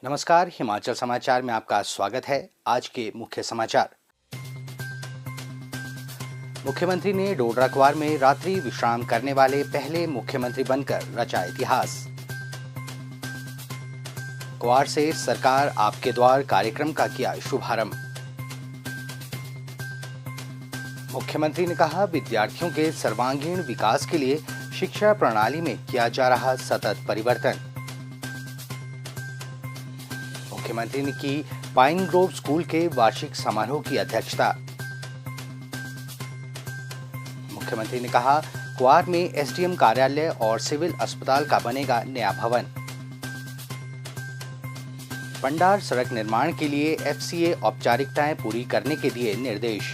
नमस्कार, हिमाचल समाचार में आपका स्वागत है। आज के मुख्य समाचार। मुख्यमंत्री ने डोडरा-क्वार में रात्रि विश्राम करने वाले पहले मुख्यमंत्री बनकर रचा इतिहास। क्वार से सरकार आपके द्वार कार्यक्रम का किया शुभारंभ। मुख्यमंत्री ने कहा, विद्यार्थियों के सर्वांगीण विकास के लिए शिक्षा प्रणाली में किया जा रहा सतत परिवर्तन। मुख्यमंत्री ने की पाइन ग्रोव स्कूल के वार्षिक समारोह की अध्यक्षता। मुख्यमंत्री ने कहा, क्वार में एसडीएम कार्यालय और सिविल अस्पताल का बनेगा नया भवन। पंडार सड़क निर्माण के लिए एफसीए औपचारिकताएं पूरी करने के दिए निर्देश।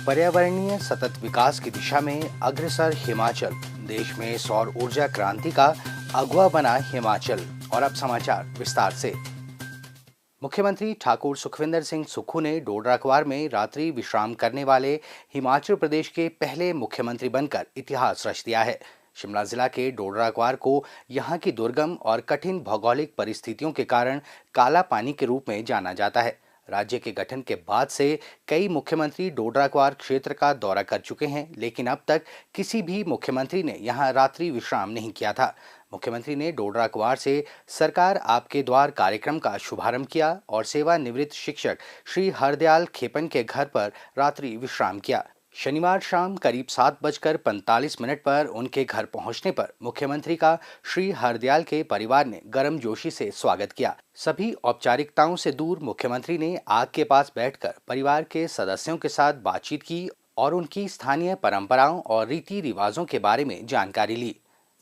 पर्यावरणीय सतत विकास की दिशा में अग्रसर हिमाचल, देश में सौर ऊर्जा क्रांति का अगुवा बना हिमाचल। और अब समाचार विस्तार से। मुख्यमंत्री ठाकुर सुखविंदर सिंह सुक्खू ने डोडरा-क्वार में रात्रि विश्राम करने वाले हिमाचल प्रदेश के पहले मुख्यमंत्री बनकर इतिहास रच दिया है। शिमला जिला के डोडरा-क्वार को यहां की दुर्गम और कठिन भौगोलिक परिस्थितियों के कारण काला पानी के रूप में जाना जाता है। राज्य के गठन के बाद से कई मुख्यमंत्री डोडरा-क्वार क्षेत्र का दौरा कर चुके हैं, लेकिन अब तक किसी भी मुख्यमंत्री ने यहां रात्रि विश्राम नहीं किया था। मुख्यमंत्री ने डोडरा-क्वार से सरकार आपके द्वार कार्यक्रम का शुभारंभ किया और सेवानिवृत्त शिक्षक श्री हरदयाल खेपन के घर पर रात्रि विश्राम किया। शनिवार शाम करीब 7:45 पर उनके घर पहुंचने पर मुख्यमंत्री का श्री हरदयाल के परिवार ने गर्मजोशी से स्वागत किया। सभी औपचारिकताओं से दूर मुख्यमंत्री ने आग के पास बैठकर परिवार के सदस्यों के साथ बातचीत की और उनकी स्थानीय परंपराओं और रीति रिवाजों के बारे में जानकारी ली।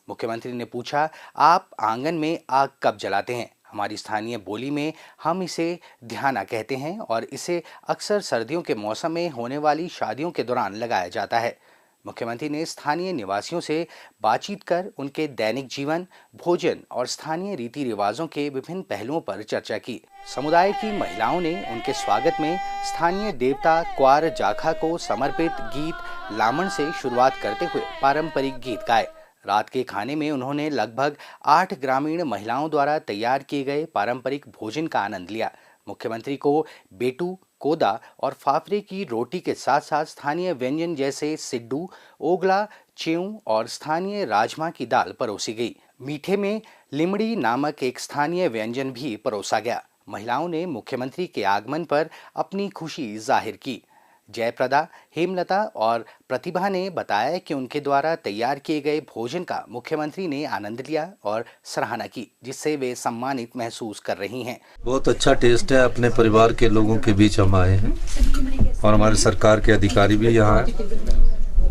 मुख्यमंत्री ने पूछा, आप आंगन में आग कब जलाते हैं? हमारी स्थानीय बोली में हम इसे ध्याना कहते हैं और इसे अक्सर सर्दियों के मौसम में होने वाली शादियों के दौरान लगाया जाता है। मुख्यमंत्री ने स्थानीय निवासियों से बातचीत कर उनके दैनिक जीवन, भोजन और स्थानीय रीति रिवाजों के विभिन्न पहलुओं पर चर्चा की। समुदाय की महिलाओं ने उनके स्वागत में स्थानीय देवता क्वार जाखा को समर्पित गीत लामण से शुरुआत करते हुए पारंपरिक गीत गाए। रात के खाने में उन्होंने लगभग 8 ग्रामीण महिलाओं द्वारा तैयार किए गए पारंपरिक भोजन का आनंद लिया। मुख्यमंत्री को बेटू, कोदा और फाफरे की रोटी के साथ साथ स्थानीय व्यंजन जैसे सिड्डू, ओगला, च्यूं और स्थानीय राजमा की दाल परोसी गई। मीठे में लिमड़ी नामक एक स्थानीय व्यंजन भी परोसा गया। महिलाओं ने मुख्यमंत्री के आगमन पर अपनी खुशी जाहिर की। जयप्रदा, हेमलता और प्रतिभा ने बताया कि उनके द्वारा तैयार किए गए भोजन का मुख्यमंत्री ने आनंद लिया और सराहना की, जिससे वे सम्मानित महसूस कर रही हैं। बहुत अच्छा टेस्ट है। अपने परिवार के लोगों के बीच हम आए हैं और हमारे सरकार के अधिकारी भी यहाँ हैं।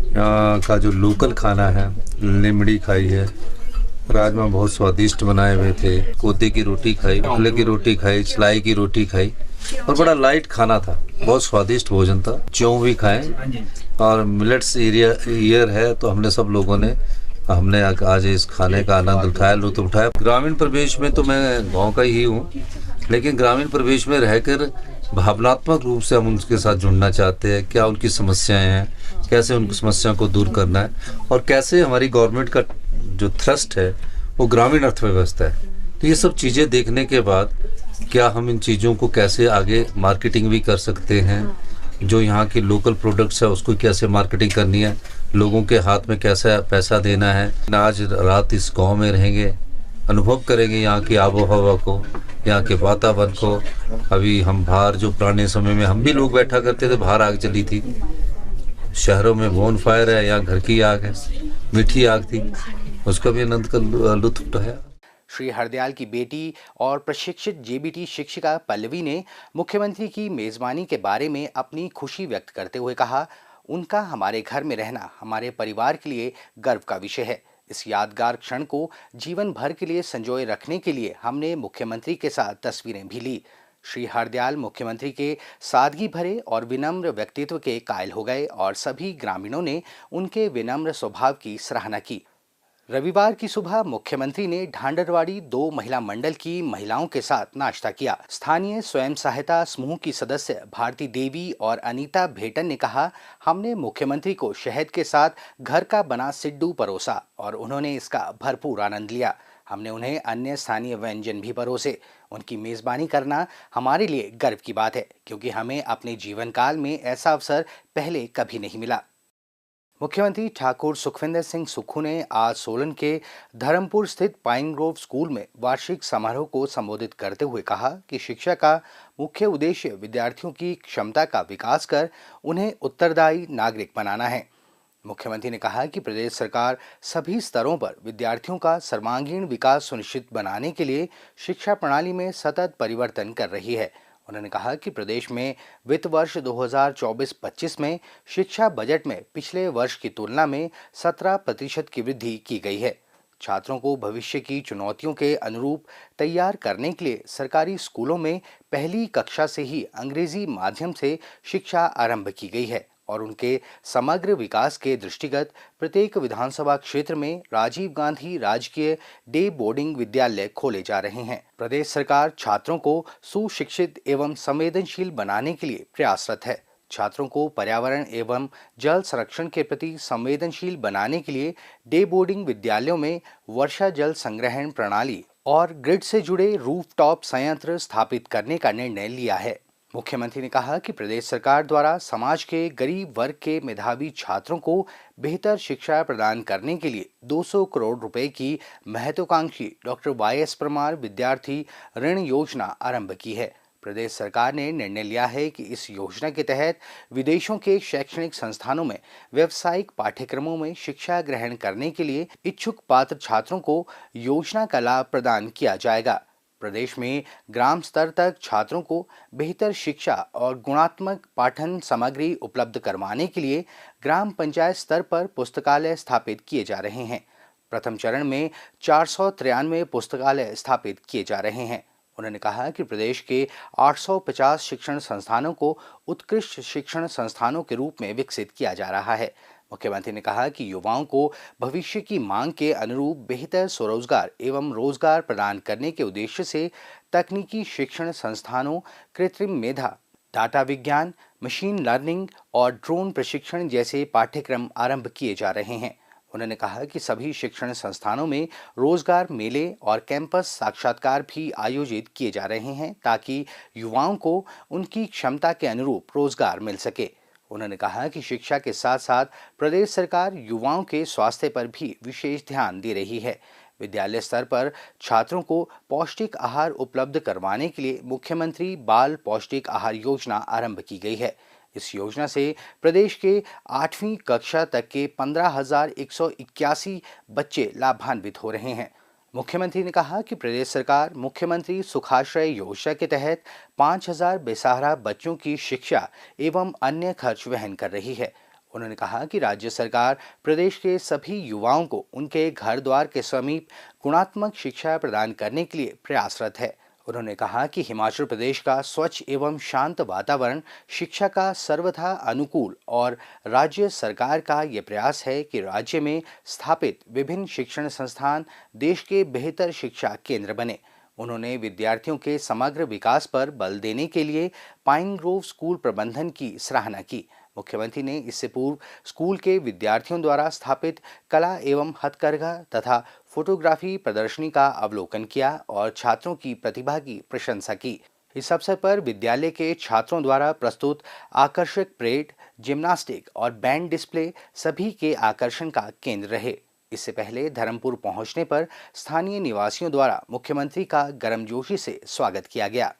यहाँ का जो लोकल खाना है, लिमड़ी खाई है, राजमा बहुत स्वादिष्ट बनाए हुए थे, कोदे की रोटी खाई, मकले की रोटी खाई, चलाई की रोटी खाई और बड़ा लाइट खाना था, बहुत स्वादिष्ट भोजन था। च्यों भी खाए और मिलेट्स ईयर है तो हमने सब लोगों ने आज इस खाने का आनंद उठाया, लुत्फ उठाया। ग्रामीण परिवेश में तो मैं गांव का ही हूँ, लेकिन ग्रामीण परिवेश में रहकर भावनात्मक रूप से हम उनके साथ जुड़ना चाहते हैं। क्या उनकी समस्याएं हैं, कैसे उनकी समस्या को दूर करना है और कैसे हमारी गवर्नमेंट का जो थ्रस्ट है वो ग्रामीण अर्थव्यवस्था है। तो ये सब चीज़ें देखने के बाद क्या हम इन चीज़ों को कैसे आगे मार्केटिंग भी कर सकते हैं, जो यहाँ की लोकल प्रोडक्ट्स है उसको कैसे मार्केटिंग करनी है, लोगों के हाथ में कैसा पैसा देना है। आज रात इस गांव में रहेंगे, अनुभव करेंगे यहाँ की आबो हवा को, यहाँ के वातावरण को। अभी हम बाहर जो पुराने समय में हम भी लोग बैठा करते थे, बाहर आग जली थी, शहरों में बोन फायर है, यहाँ घर की आग है, मीठी आग थी, उसका भी आनंद का लुत्फ उठाया। श्री हरदयाल की बेटी और प्रशिक्षित जेबीटी शिक्षिका पल्लवी ने मुख्यमंत्री की मेजबानी के बारे में अपनी खुशी व्यक्त करते हुए कहा, उनका हमारे घर में रहना हमारे परिवार के लिए गर्व का विषय है। इस यादगार क्षण को जीवन भर के लिए संजोए रखने के लिए हमने मुख्यमंत्री के साथ तस्वीरें भी ली। श्री हरदयाल मुख्यमंत्री के सादगी भरे और विनम्र व्यक्तित्व के कायल हो गए और सभी ग्रामीणों ने उनके विनम्र स्वभाव की सराहना की। रविवार की सुबह मुख्यमंत्री ने ढांडरवाड़ी 2 महिला मंडल की महिलाओं के साथ नाश्ता किया। स्थानीय स्वयं सहायता समूह की सदस्य भारती देवी और अनीता भेटन ने कहा, हमने मुख्यमंत्री को शहद के साथ घर का बना सिड्डू परोसा और उन्होंने इसका भरपूर आनंद लिया। हमने उन्हें अन्य स्थानीय व्यंजन भी परोसे। उनकी मेज़बानी करना हमारे लिए गर्व की बात है, क्योंकि हमें अपने जीवन काल में ऐसा अवसर पहले कभी नहीं मिला। मुख्यमंत्री ठाकुर सुखविंदर सिंह सुक्खू ने आज सोलन के धर्मपुर स्थित पाइन ग्रोव स्कूल में वार्षिक समारोह को संबोधित करते हुए कहा कि शिक्षा का मुख्य उद्देश्य विद्यार्थियों की क्षमता का विकास कर उन्हें उत्तरदायी नागरिक बनाना है। मुख्यमंत्री ने कहा कि प्रदेश सरकार सभी स्तरों पर विद्यार्थियों का सर्वांगीण विकास सुनिश्चित बनाने के लिए शिक्षा प्रणाली में सतत परिवर्तन कर रही है। उन्होंने कहा कि प्रदेश में वित्त वर्ष 2024-25 में शिक्षा बजट में पिछले वर्ष की तुलना में 17% की वृद्धि की गई है। छात्रों को भविष्य की चुनौतियों के अनुरूप तैयार करने के लिए सरकारी स्कूलों में पहली कक्षा से ही अंग्रेजी माध्यम से शिक्षा आरंभ की गई है और उनके समग्र विकास के दृष्टिगत प्रत्येक विधानसभा क्षेत्र में राजीव गांधी राजकीय डे बोर्डिंग विद्यालय खोले जा रहे हैं। प्रदेश सरकार छात्रों को सुशिक्षित एवं संवेदनशील बनाने के लिए प्रयासरत है। छात्रों को पर्यावरण एवं जल संरक्षण के प्रति संवेदनशील बनाने के लिए डे बोर्डिंग विद्यालयों में वर्षा जल संग्रहण प्रणाली और ग्रिड से जुड़े रूफटॉप संयंत्र स्थापित करने का निर्णय लिया है। मुख्यमंत्री ने कहा कि प्रदेश सरकार द्वारा समाज के गरीब वर्ग के मेधावी छात्रों को बेहतर शिक्षा प्रदान करने के लिए 200 करोड़ रुपए की महत्वाकांक्षी डॉक्टर YS परमार विद्यार्थी ऋण योजना आरंभ की है। प्रदेश सरकार ने निर्णय लिया है कि इस योजना के तहत विदेशों के शैक्षणिक संस्थानों में व्यावसायिक पाठ्यक्रमों में शिक्षा ग्रहण करने के लिए इच्छुक पात्र छात्रों को योजना का लाभ प्रदान किया जाएगा। प्रदेश में ग्राम स्तर तक छात्रों को बेहतर शिक्षा और गुणात्मक पाठन सामग्री उपलब्ध करवाने के लिए ग्राम पंचायत स्तर पर पुस्तकालय स्थापित किए जा रहे हैं। प्रथम चरण में 493 पुस्तकालय स्थापित किए जा रहे हैं। उन्होंने कहा कि प्रदेश के 850 शिक्षण संस्थानों को उत्कृष्ट शिक्षण संस्थानों के रूप में विकसित किया जा रहा है। मुख्यमंत्री ने कहा कि युवाओं को भविष्य की मांग के अनुरूप बेहतर स्वरोजगार एवं रोजगार प्रदान करने के उद्देश्य से तकनीकी शिक्षण संस्थानों, कृत्रिम मेधा, डाटा विज्ञान, मशीन लर्निंग और ड्रोन प्रशिक्षण जैसे पाठ्यक्रम आरंभ किए जा रहे हैं। उन्होंने कहा कि सभी शिक्षण संस्थानों में रोजगार मेले और कैंपस साक्षात्कार भी आयोजित किए जा रहे हैं ताकि युवाओं को उनकी क्षमता के अनुरूप रोजगार मिल सके। उन्होंने कहा कि शिक्षा के साथ साथ प्रदेश सरकार युवाओं के स्वास्थ्य पर भी विशेष ध्यान दे रही है। विद्यालय स्तर पर छात्रों को पौष्टिक आहार उपलब्ध करवाने के लिए मुख्यमंत्री बाल पौष्टिक आहार योजना आरंभ की गई है। इस योजना से प्रदेश के 8वीं कक्षा तक के 15,181 बच्चे लाभान्वित हो रहे हैं। मुख्यमंत्री ने कहा कि प्रदेश सरकार मुख्यमंत्री सुखाश्रय योजना के तहत 5,000 बेसहारा बच्चों की शिक्षा एवं अन्य खर्च वहन कर रही है। उन्होंने कहा कि राज्य सरकार प्रदेश के सभी युवाओं को उनके घर द्वार के समीप गुणात्मक शिक्षा प्रदान करने के लिए प्रयासरत है। उन्होंने कहा कि हिमाचल प्रदेश का स्वच्छ एवं शांत वातावरण शिक्षा का सर्वथा अनुकूल और राज्य सरकार का ये प्रयास है कि राज्य में स्थापित विभिन्न शिक्षण संस्थान देश के बेहतर शिक्षा केंद्र बने। उन्होंने विद्यार्थियों के समग्र विकास पर बल देने के लिए पाइन ग्रोव स्कूल प्रबंधन की सराहना की। मुख्यमंत्री ने इससे पूर्व स्कूल के विद्यार्थियों द्वारा स्थापित कला एवं हथकरघा तथा फोटोग्राफी प्रदर्शनी का अवलोकन किया और छात्रों की प्रतिभा की प्रशंसा की। इस अवसर पर विद्यालय के छात्रों द्वारा प्रस्तुत आकर्षक परेड, जिम्नास्टिक और बैंड डिस्प्ले सभी के आकर्षण का केंद्र रहे। इससे पहले धर्मपुर पहुंचने पर स्थानीय निवासियों द्वारा मुख्यमंत्री का गर्मजोशी से स्वागत किया गया।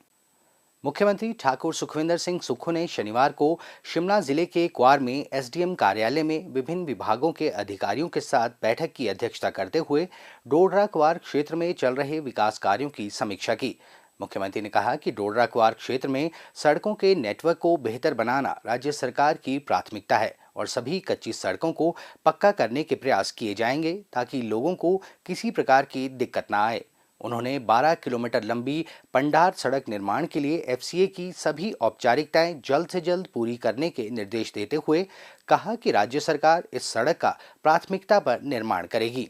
मुख्यमंत्री ठाकुर सुखविंदर सिंह सुक्खू ने शनिवार को शिमला जिले के क्वार में SDM कार्यालय में विभिन्न विभागों के अधिकारियों के साथ बैठक की अध्यक्षता करते हुए डोडरा क्वार क्षेत्र में चल रहे विकास कार्यों की समीक्षा की। मुख्यमंत्री ने कहा कि डोडरा क्वार क्षेत्र में सड़कों के नेटवर्क को बेहतर बनाना राज्य सरकार की प्राथमिकता है और सभी कच्ची सड़कों को पक्का करने के प्रयास किए जाएंगे ताकि लोगों को किसी प्रकार की दिक्कत न आए। उन्होंने 12 किलोमीटर लंबी पंडार सड़क निर्माण के लिए FCA की सभी औपचारिकताएं जल्द से जल्द पूरी करने के निर्देश देते हुए कहा कि राज्य सरकार इस सड़क का प्राथमिकता पर निर्माण करेगी।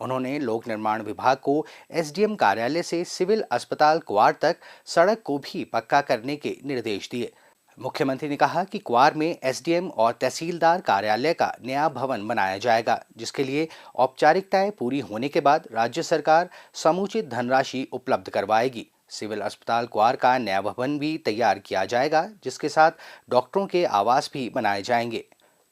उन्होंने लोक निर्माण विभाग को SDM कार्यालय से सिविल अस्पताल क्वार तक सड़क को भी पक्का करने के निर्देश दिए। मुख्यमंत्री ने कहा कि क्वार में एसडीएम और तहसीलदार कार्यालय का नया भवन बनाया जाएगा, जिसके लिए औपचारिकताएं पूरी होने के बाद राज्य सरकार समुचित धनराशि उपलब्ध करवाएगी। सिविल अस्पताल क्वार का नया भवन भी तैयार किया जाएगा, जिसके साथ डॉक्टरों के आवास भी बनाए जाएंगे।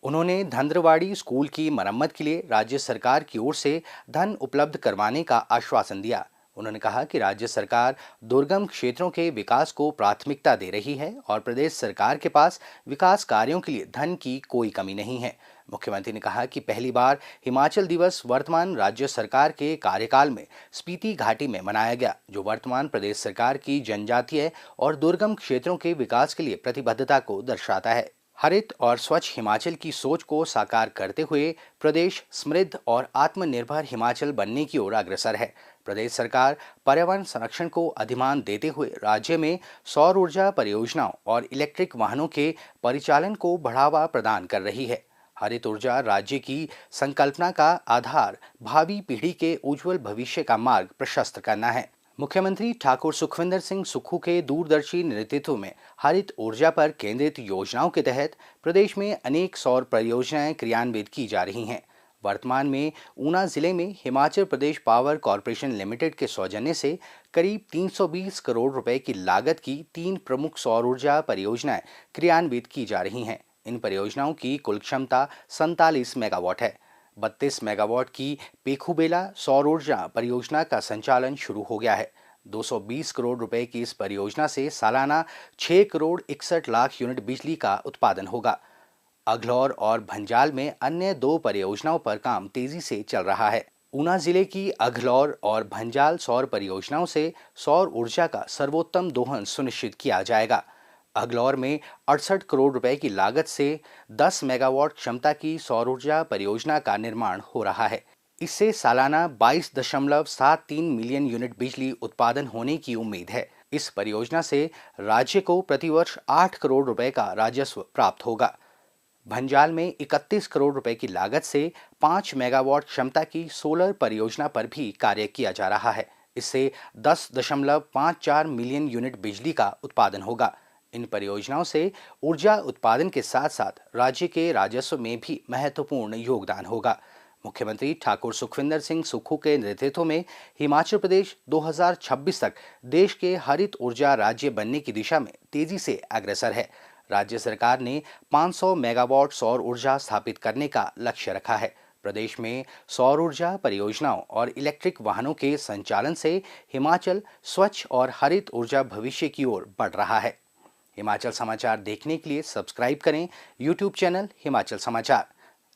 उन्होंने धंद्रवाड़ी स्कूल की मरम्मत के लिए राज्य सरकार की ओर से धन उपलब्ध करवाने का आश्वासन दिया। उन्होंने कहा कि राज्य सरकार दुर्गम क्षेत्रों के विकास को प्राथमिकता दे रही है और प्रदेश सरकार के पास विकास कार्यों के लिए धन की कोई कमी नहीं है। मुख्यमंत्री ने कहा कि पहली बार हिमाचल दिवस वर्तमान राज्य सरकार के कार्यकाल में स्पीति घाटी में मनाया गया, जो वर्तमान प्रदेश सरकार की जनजातीय और दुर्गम क्षेत्रों के विकास के लिए प्रतिबद्धता को दर्शाता है। हरित और स्वच्छ हिमाचल की सोच को साकार करते हुए प्रदेश समृद्ध और आत्मनिर्भर हिमाचल बनने की ओर अग्रसर है। प्रदेश सरकार पर्यावरण संरक्षण को अधिमान देते हुए राज्य में सौर ऊर्जा परियोजनाओं और इलेक्ट्रिक वाहनों के परिचालन को बढ़ावा प्रदान कर रही है। हरित ऊर्जा राज्य की संकल्पना का आधार भावी पीढ़ी के उज्जवल भविष्य का मार्ग प्रशस्त करना है। मुख्यमंत्री ठाकुर सुखविंदर सिंह सुक्खू के दूरदर्शी नेतृत्व में हरित ऊर्जा पर केंद्रित योजनाओं के तहत प्रदेश में अनेक सौर परियोजनाएं क्रियान्वित की जा रही हैं। वर्तमान में ऊना जिले में Himachal Pradesh power corporation limited के सौजन्य से करीब 320 करोड़ रुपए की लागत की 3 प्रमुख सौर ऊर्जा परियोजनाएं क्रियान्वित की जा रही हैं। इन परियोजनाओं की कुल क्षमता 47 मेगावाट है। 32 मेगावाट की पेखुबेला सौर ऊर्जा परियोजना का संचालन शुरू हो गया है। 220 करोड़ रुपए की इस परियोजना से सालाना 6 करोड़ 61 लाख यूनिट बिजली का उत्पादन होगा। अघलौर और भंजाल में अन्य 2 परियोजनाओं पर काम तेजी से चल रहा है। ऊना जिले की अघलौर और भंजाल सौर परियोजनाओं से सौर ऊर्जा का सर्वोत्तम दोहन सुनिश्चित किया जाएगा। अघलौर में 68 करोड़ रुपए की लागत से 10 मेगावाट क्षमता की सौर ऊर्जा परियोजना का निर्माण हो रहा है। इससे सालाना 22.73 मिलियन यूनिट बिजली उत्पादन होने की उम्मीद है। इस परियोजना से राज्य को प्रतिवर्ष 8 करोड़ रुपए का राजस्व प्राप्त होगा। भंजाल में 31 करोड़ रुपए की लागत से 5 मेगावाट क्षमता की सोलर परियोजना पर भी कार्य किया जा रहा है। इससे 10.54 मिलियन यूनिट बिजली का उत्पादन होगा। इन परियोजनाओं से ऊर्जा उत्पादन के साथ साथ राज्य के राजस्व में भी महत्वपूर्ण योगदान होगा। मुख्यमंत्री ठाकुर सुखविंदर सिंह सुक्खू के नेतृत्व में हिमाचल प्रदेश 2026 तक देश के हरित ऊर्जा राज्य बनने की दिशा में तेजी से अग्रसर है। राज्य सरकार ने 500 मेगावाट सौर ऊर्जा स्थापित करने का लक्ष्य रखा है। प्रदेश में सौर ऊर्जा परियोजनाओं और इलेक्ट्रिक वाहनों के संचालन से हिमाचल स्वच्छ और हरित ऊर्जा भविष्य की ओर बढ़ रहा है। हिमाचल समाचार देखने के लिए सब्सक्राइब करें यूट्यूब चैनल हिमाचल समाचार,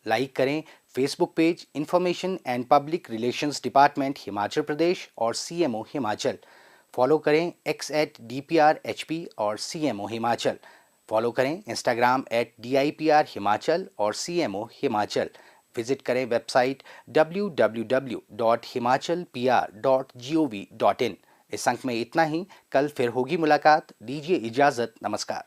लाइक करें Facebook page information and public relations department Himachal Pradesh और सीएमओ हिमाचल, फॉलो करें x@dprhp और सीएमओ हिमाचल, फॉलो करें इंस्टाग्राम @DIPR हिमाचल और सीएमओ हिमाचल, विजिट करें वेबसाइट www.himachalpr.gov.in। इस अंक में इतना ही। कल फिर होगी मुलाकात। दीजिए इजाजत। नमस्कार।